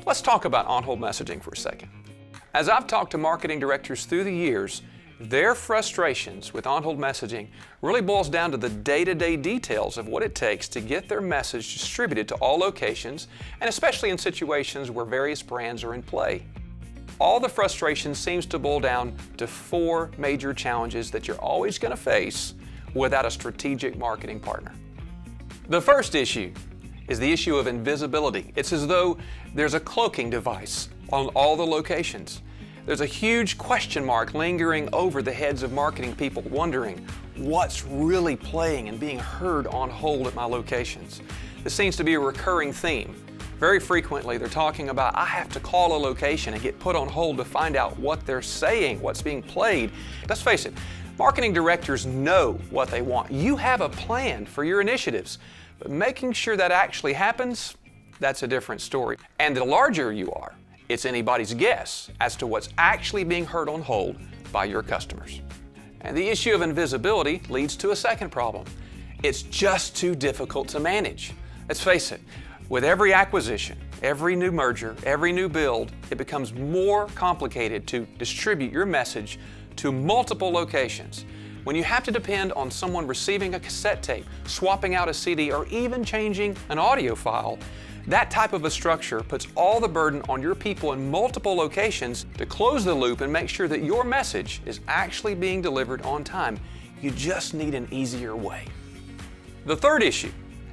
Let's talk about on-hold messaging for a second. As I've talked to marketing directors through the years, their frustrations with on-hold messaging really boils down to the day-to-day details of what it takes to get their message distributed to all locations, and especially in situations where various brands are in play. All the frustration seems to boil down to four major challenges that you're always going to face without a strategic marketing partner. The first issue is the issue of invisibility. It's as though there's a cloaking device on all the locations. There's a huge question mark lingering over the heads of marketing people, wondering what's really playing and being heard on hold at my locations. This seems to be a recurring theme. Very frequently, they're talking about, I have to call a location and get put on hold to find out what they're saying, what's being played. Let's face it, marketing directors know what they want. You have a plan for your initiatives, but making sure that actually happens, that's a different story. And the larger you are, it's anybody's guess as to what's actually being heard on hold by your customers. And the issue of invisibility leads to a second problem. It's just too difficult to manage. Let's face it, with every acquisition, every new merger, every new build, it becomes more complicated to distribute your message to multiple locations. When you have to depend on someone receiving a cassette tape, swapping out a CD, or even changing an audio file, that type of a structure puts all the burden on your people in multiple locations to close the loop and make sure that your message is actually being delivered on time. You just need an easier way. The third issue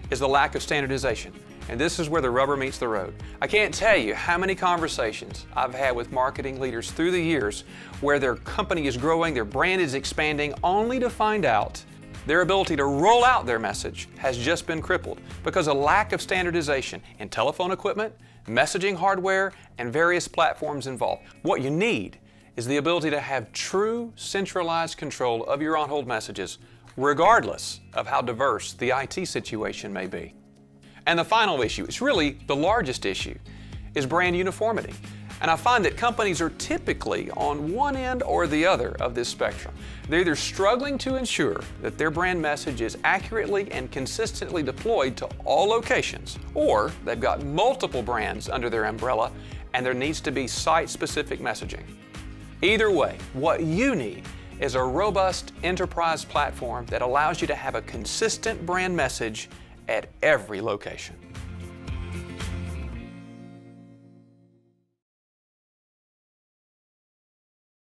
is the lack of standardization. And this is where the rubber meets the road. I can't tell you how many conversations I've had with marketing leaders through the years where their company is growing, their brand is expanding, only to find out their ability to roll out their message has just been crippled because of lack of standardization in telephone equipment, messaging hardware, and various platforms involved. What you need is the ability to have true centralized control of your on-hold messages, regardless of how diverse the IT situation may be. And the final issue, it's really the largest issue, is brand uniformity. And I find that companies are typically on one end or the other of this spectrum. They're either struggling to ensure that their brand message is accurately and consistently deployed to all locations, or they've got multiple brands under their umbrella and there needs to be site-specific messaging. Either way, what you need is a robust enterprise platform that allows you to have a consistent brand message at every location.